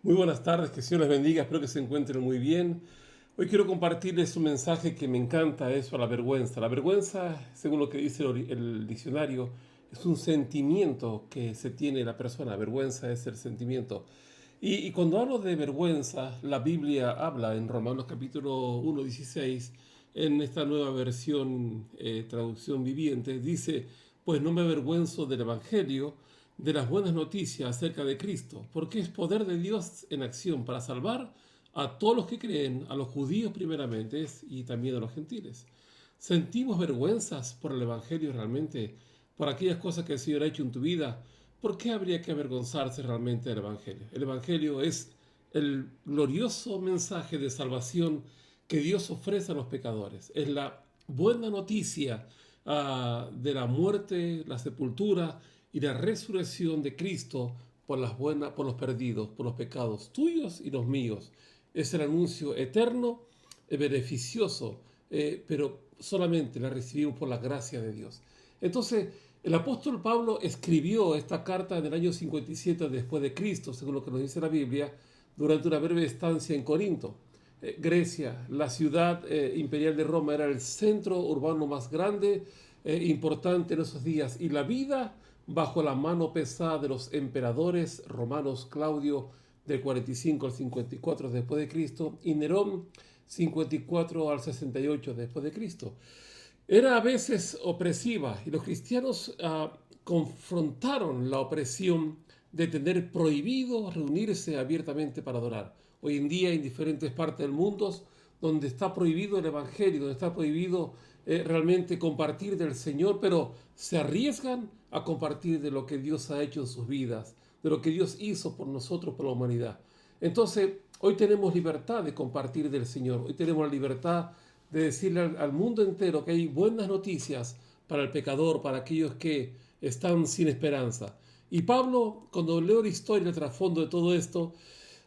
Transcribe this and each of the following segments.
Muy buenas tardes, que el Señor les bendiga, espero que se encuentren muy bien. Hoy quiero compartirles un mensaje que me encanta, eso, la vergüenza. La vergüenza, según lo que dice el diccionario, es un sentimiento que se tiene la persona. Vergüenza es el sentimiento. Y cuando hablo de vergüenza, la Biblia habla en Romanos capítulo 1:16, en esta nueva versión, traducción viviente, dice, pues no me avergüenzo del Evangelio, de las buenas noticias acerca de Cristo, porque es poder de Dios en acción para salvar a todos los que creen, a los judíos primeramente y también a los gentiles. ¿Sentimos vergüenzas por el Evangelio realmente, por aquellas cosas que el Señor ha hecho en tu vida? ¿Por qué habría que avergonzarse realmente del Evangelio? El Evangelio es el glorioso mensaje de salvación que Dios ofrece a los pecadores. Es la buena noticia de la muerte, la sepultura y la resurrección de Cristo por los perdidos, por los pecados tuyos y los míos. Es el anuncio eterno, beneficioso, pero solamente la recibimos por la gracia de Dios. Entonces, el apóstol Pablo escribió esta carta en el año 57 después de Cristo, según lo que nos dice la Biblia, durante una breve estancia en Corinto. Grecia, la ciudad imperial de Roma, era el centro urbano más grande, importante en esos días, y la vida bajo la mano pesada de los emperadores romanos Claudio del 45 al 54 después de Cristo y Nerón 54 al 68 después de Cristo. Era a veces opresiva y los cristianos confrontaron la opresión de tener prohibido reunirse abiertamente para adorar. Hoy en día en diferentes partes del mundo donde está prohibido el Evangelio, donde está prohibido realmente compartir del Señor, pero se arriesgan a compartir de lo que Dios ha hecho en sus vidas, de lo que Dios hizo por nosotros, por la humanidad. Entonces, hoy tenemos libertad de compartir del Señor, hoy tenemos la libertad de decirle al mundo entero que hay buenas noticias para el pecador, para aquellos que están sin esperanza. Y Pablo, cuando leo la historia, el trasfondo de todo esto,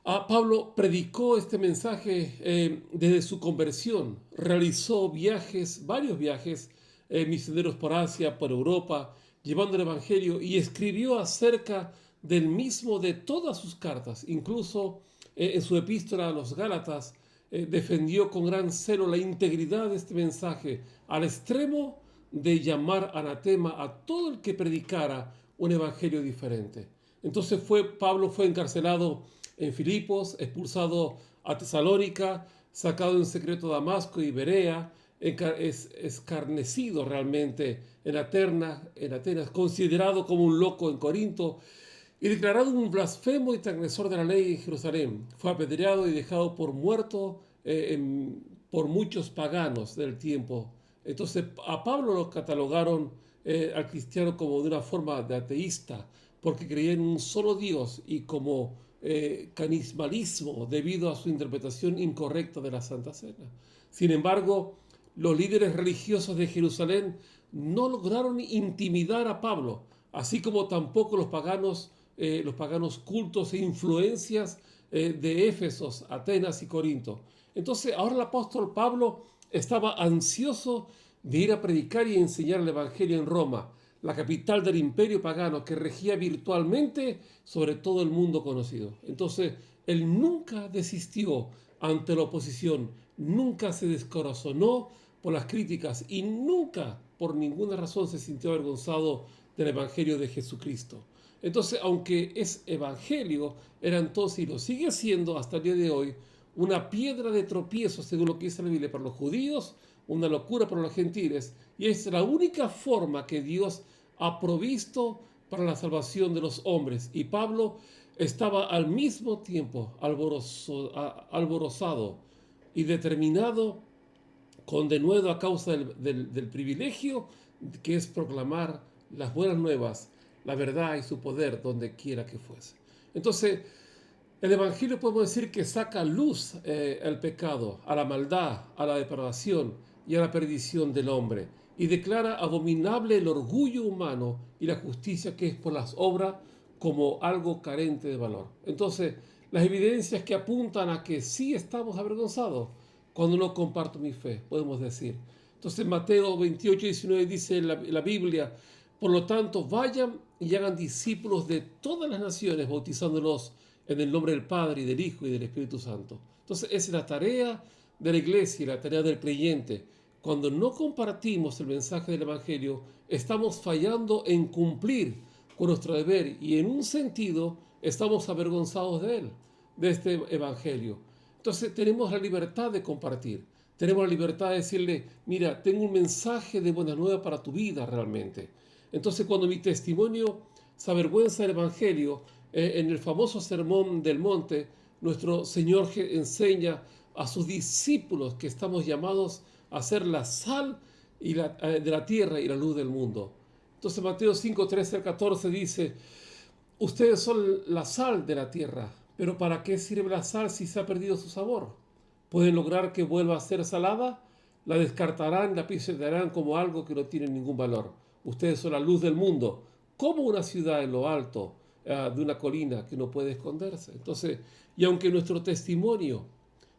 Pablo predicó este mensaje desde su conversión, realizó viajes, varios viajes misioneros por Asia, por Europa, llevando el Evangelio y escribió acerca del mismo de todas sus cartas, incluso en su epístola a los Gálatas, defendió con gran celo la integridad de este mensaje, al extremo de llamar anatema a todo el que predicara un evangelio diferente. Entonces Pablo fue encarcelado en Filipos, expulsado a Tesalónica, sacado en secreto a Damasco y Berea, escarnecido realmente en Atenas, considerado como un loco en Corinto y declarado un blasfemo y transgresor de la ley en Jerusalén. Fue apedreado y dejado por muerto por muchos paganos del tiempo. Entonces a Pablo lo catalogaron al cristiano como de una forma de ateísta, porque creía en un solo Dios y como canismalismo debido a su interpretación incorrecta de la Santa Cena. Sin embargo, los líderes religiosos de Jerusalén no lograron intimidar a Pablo, así como tampoco los paganos cultos e influencias de Éfesos, Atenas y Corinto. Entonces, ahora el apóstol Pablo estaba ansioso de ir a predicar y enseñar el Evangelio en Roma, la capital del imperio pagano que regía virtualmente sobre todo el mundo conocido. Entonces, él nunca desistió ante la oposición, nunca se descorazonó por las críticas y nunca, por ninguna razón, se sintió avergonzado del Evangelio de Jesucristo. Entonces, aunque es evangelio, era entonces y lo sigue siendo hasta el día de hoy una piedra de tropiezo, según lo que dice la Biblia, para los judíos, una locura para los gentiles, y es la única forma que Dios ha provisto para la salvación de los hombres. Y Pablo estaba al mismo tiempo alborozado y determinado con denuedo a causa del privilegio que es proclamar las buenas nuevas, la verdad y su poder donde quiera que fuese. Entonces, el Evangelio podemos decir que saca luz al pecado, a la maldad, a la depravación y a la perdición del hombre y declara abominable el orgullo humano y la justicia que es por las obras como algo carente de valor. Entonces, las evidencias que apuntan a que sí estamos avergonzados cuando no comparto mi fe, podemos decir. Entonces, Mateo 28:19 dice la Biblia, por lo tanto, vayan y hagan discípulos de todas las naciones, bautizándolos en el nombre del Padre y del Hijo y del Espíritu Santo. Entonces, esa es la tarea de la iglesia y la tarea del creyente. Cuando no compartimos el mensaje del Evangelio, estamos fallando en cumplir con nuestro deber y en un sentido estamos avergonzados de él, de este Evangelio. Entonces tenemos la libertad de compartir, tenemos la libertad de decirle, mira, tengo un mensaje de buena nueva para tu vida realmente. Entonces cuando mi testimonio se avergüenza del Evangelio, en el famoso Sermón del Monte, nuestro Señor enseña a sus discípulos que estamos llamados a ser la sal de la tierra y la luz del mundo. Entonces Mateo 5, 13 al 14 dice, ustedes son la sal de la tierra, pero ¿para qué sirve la sal si se ha perdido su sabor? ¿Pueden lograr que vuelva a ser salada? La descartarán, la pisotearán como algo que no tiene ningún valor. Ustedes son la luz del mundo, como una ciudad en lo alto de una colina que no puede esconderse. Entonces, y aunque nuestro testimonio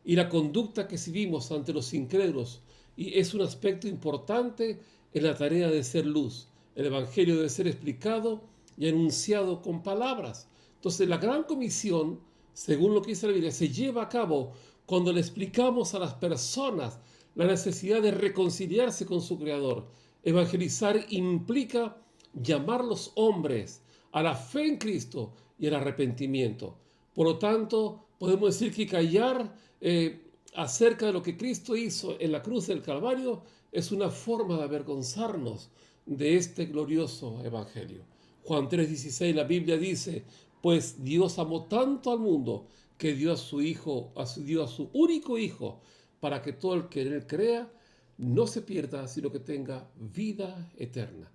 y la conducta que seguimos ante los incrédulos y es un aspecto importante en la tarea de ser luz, el Evangelio debe ser explicado y anunciado con palabras. Entonces, la gran comisión, según lo que dice la Biblia, se lleva a cabo cuando le explicamos a las personas la necesidad de reconciliarse con su Creador. Evangelizar implica llamar a los hombres a la fe en Cristo y al arrepentimiento. Por lo tanto, podemos decir que callar acerca de lo que Cristo hizo en la cruz del Calvario es una forma de avergonzarnos de este glorioso Evangelio. Juan 3:16, la Biblia dice, pues Dios amó tanto al mundo que dio a su Hijo, dio a su único Hijo, para que todo el que en él crea no se pierda, sino que tenga vida eterna.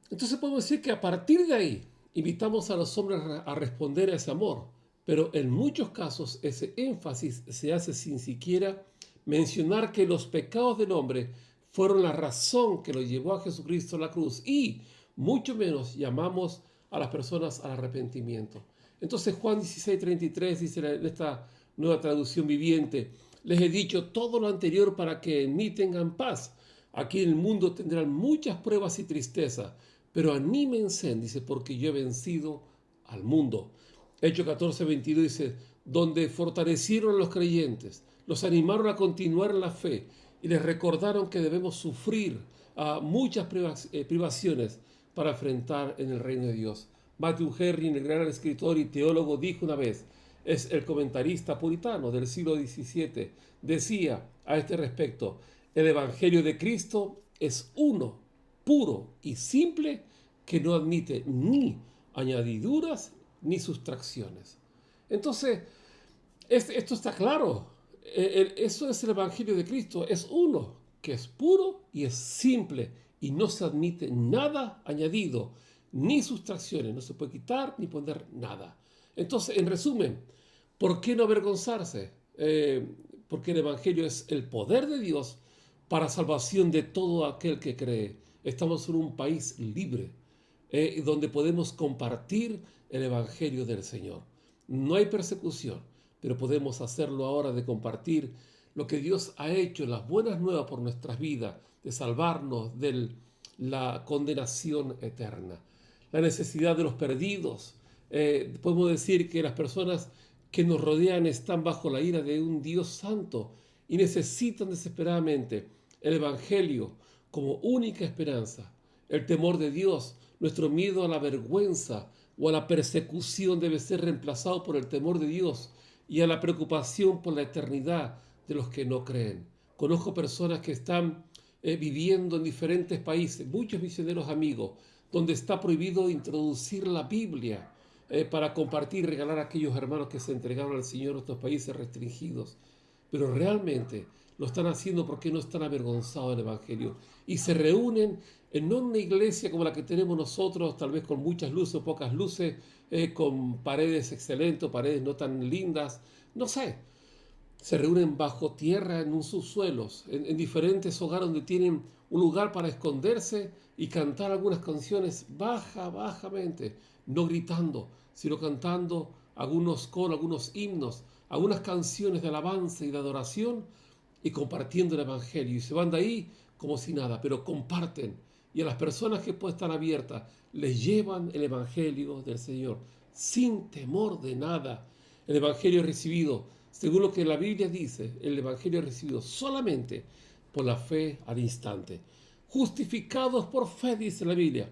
Entonces podemos decir que a partir de ahí invitamos a los hombres a responder a ese amor, pero en muchos casos ese énfasis se hace sin siquiera mencionar que los pecados del hombre fueron la razón que lo llevó a Jesucristo a la cruz y mucho menos llamamos a las personas al arrepentimiento. Entonces Juan 16:33 dice en esta nueva traducción viviente, les he dicho todo lo anterior para que en mí tengan paz. Aquí en el mundo tendrán muchas pruebas y tristeza, pero anímense, dice, porque yo he vencido al mundo. Hechos 14:22 dice, donde fortalecieron a los creyentes, los animaron a continuar en la fe y les recordaron que debemos sufrir muchas privaciones para enfrentar en el reino de Dios. Matthew Henry, el gran escritor y teólogo, dijo una vez, es el comentarista puritano del siglo XVII, decía a este respecto, el Evangelio de Cristo es uno, puro y simple, que no admite ni añadiduras ni sustracciones. Entonces, esto está claro. Eso es el Evangelio de Cristo. Es uno, que es puro y es simple y no se admite nada añadido, ni sustracciones. No se puede quitar ni poner nada. Entonces, en resumen, ¿por qué no avergonzarse? Porque el Evangelio es el poder de Dios para salvación de todo aquel que cree. Estamos en un país libre, donde podemos compartir el Evangelio del Señor. No hay persecución, pero podemos hacerlo ahora de compartir lo que Dios ha hecho, las buenas nuevas por nuestras vidas, de salvarnos de la condenación eterna, la necesidad de los perdidos. Podemos decir que las personas que nos rodean están bajo la ira de un Dios santo y necesitan desesperadamente el Evangelio como única esperanza. El temor de Dios, nuestro miedo a la vergüenza o a la persecución debe ser reemplazado por el temor de Dios y a la preocupación por la eternidad de los que no creen. Conozco personas que están viviendo en diferentes países, muchos misioneros amigos, donde está prohibido introducir la Biblia para compartir y regalar a aquellos hermanos que se entregaron al Señor en estos países restringidos. Pero realmente lo están haciendo porque no están avergonzados del Evangelio. Y se reúnen no en una iglesia como la que tenemos nosotros, tal vez con muchas luces o pocas luces, con paredes excelentes, paredes no tan lindas, no sé. Se reúnen bajo tierra en un subsuelos, en diferentes hogares donde tienen un lugar para esconderse y cantar algunas canciones bajamente, no gritando, sino cantando algunos coros, algunos himnos, algunas canciones de alabanza y de adoración y compartiendo el Evangelio. Y se van de ahí como si nada, pero comparten. Y a las personas que pueden estar abiertas, les llevan el Evangelio del Señor. sin temor de nada. El Evangelio es recibido, según lo que la Biblia dice, el Evangelio es recibido solamente por la fe al instante. Justificados por fe, dice la Biblia.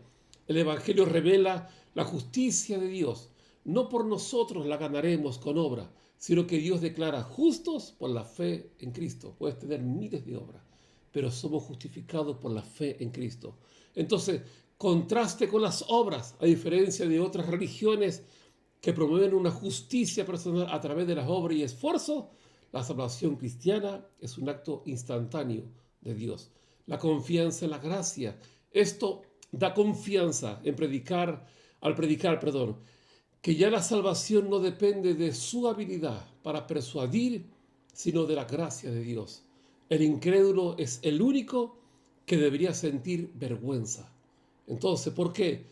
El Evangelio revela la justicia de Dios. No por nosotros la ganaremos con obra, sino que Dios declara justos por la fe en Cristo. Puedes tener miles de obras, pero somos justificados por la fe en Cristo. Entonces, contraste con las obras, a diferencia de otras religiones que promueven una justicia personal a través de las obras y esfuerzo. La salvación cristiana es un acto instantáneo de Dios. La confianza en la gracia. Esto da confianza en predicar, que ya la salvación no depende de su habilidad para persuadir, sino de la gracia de Dios. El incrédulo es el único que debería sentir vergüenza. Entonces, ¿por qué?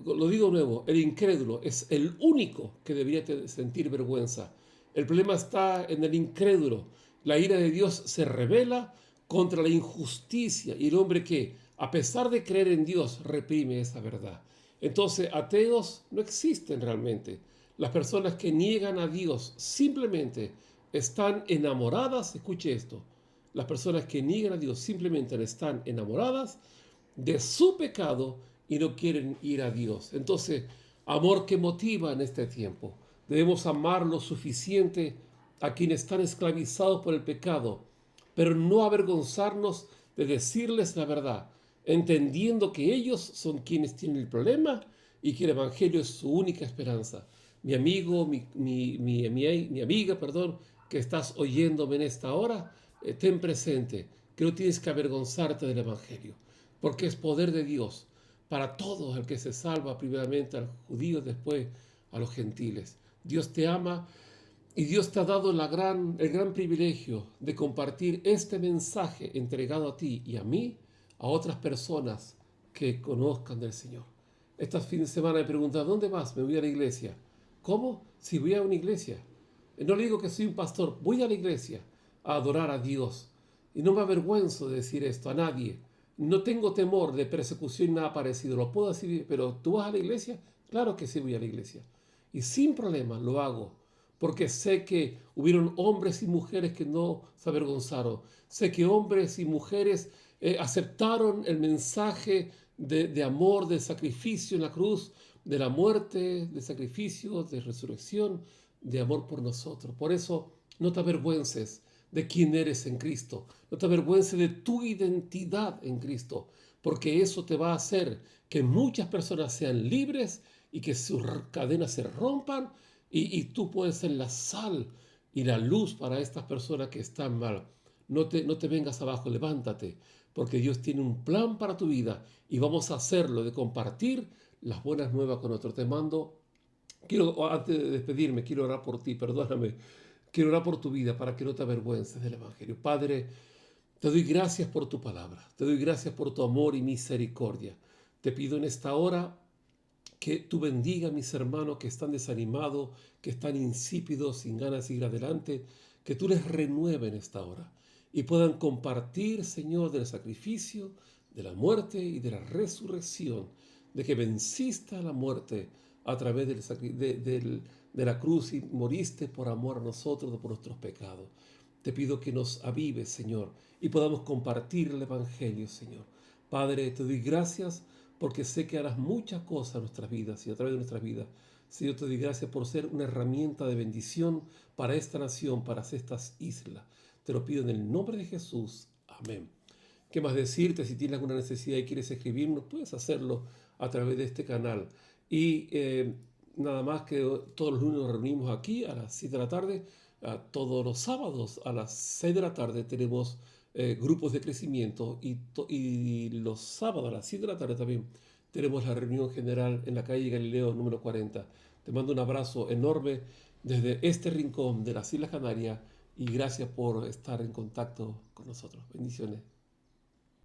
Lo digo de nuevo, el incrédulo es el único que debería sentir vergüenza. El problema está en el incrédulo. La ira de Dios se revela contra la injusticia y el hombre que, a pesar de creer en Dios, reprime esa verdad. Entonces, ateos no existen realmente. Las personas que niegan a Dios simplemente están enamoradas, escuche esto, las personas que niegan a Dios simplemente están enamoradas de su pecado y no quieren ir a Dios. Entonces, amor que motiva en este tiempo. Debemos amar lo suficiente a quienes están esclavizados por el pecado, pero no avergonzarnos de decirles la verdad, entendiendo que ellos son quienes tienen el problema y que el Evangelio es su única esperanza. Mi amigo, mi amiga, que estás oyéndome en esta hora, ten presente que no tienes que avergonzarte del Evangelio, porque es poder de Dios para todo el que se salva, primeramente a los judíos, después a los gentiles. Dios te ama y Dios te ha dado el gran privilegio de compartir este mensaje entregado a ti y a mí, a otras personas que conozcan del Señor. Estas fines de semana me preguntan, ¿dónde vas? Me voy a la iglesia. ¿Cómo? Si voy a una iglesia. No le digo que soy un pastor, voy a la iglesia a adorar a Dios. Y no me avergüenzo de decir esto a nadie. No tengo temor de persecución ni nada parecido. Lo puedo decir, pero ¿tú vas a la iglesia? Claro que sí voy a la iglesia. Y sin problema lo hago, porque sé que hubieron hombres y mujeres que no se avergonzaron. Sé que hombres y mujeres aceptaron el mensaje de amor, de sacrificio en la cruz, de la muerte, de sacrificio, de resurrección, de amor por nosotros. Por eso no te avergüences de quién eres en Cristo. No te avergüences de tu identidad en Cristo, porque eso te va a hacer que muchas personas sean libres y que sus cadenas se rompan y tú puedes ser la sal y la luz para estas personas que están mal. No te vengas abajo, levántate, porque Dios tiene un plan para tu vida y vamos a hacerlo, de compartir las buenas nuevas con otros. Antes de despedirme, quiero orar por ti, perdóname. Quiero orar por tu vida para que no te avergüences del Evangelio. Padre, te doy gracias por tu palabra. Te doy gracias por tu amor y misericordia. Te pido en esta hora que tú bendiga a mis hermanos que están desanimados, que están insípidos, sin ganas de ir adelante, que tú les renueves en esta hora y puedan compartir, Señor, del sacrificio, de la muerte y de la resurrección, de que venciste a la muerte a través de la cruz y moriste por amor a nosotros, por nuestros pecados. Te pido que nos avives, Señor, y podamos compartir el Evangelio, Señor. Padre, te doy gracias porque sé que harás muchas cosas en nuestras vidas y a través de nuestras vidas. Señor, te doy gracias por ser una herramienta de bendición para esta nación, para estas islas. Te lo pido en el nombre de Jesús. Amén. ¿Qué más decirte? Si tienes alguna necesidad y quieres escribirnos, puedes hacerlo a través de este canal. Y nada más que todos los lunes nos reunimos aquí a las 7 de la tarde. Todos los sábados a las 6 de la tarde tenemos grupos de crecimiento y los sábados a las 7 de la tarde también tenemos la reunión general en la calle Galileo número 40. Te mando un abrazo enorme desde este rincón de las Islas Canarias y gracias por estar en contacto con nosotros. Bendiciones.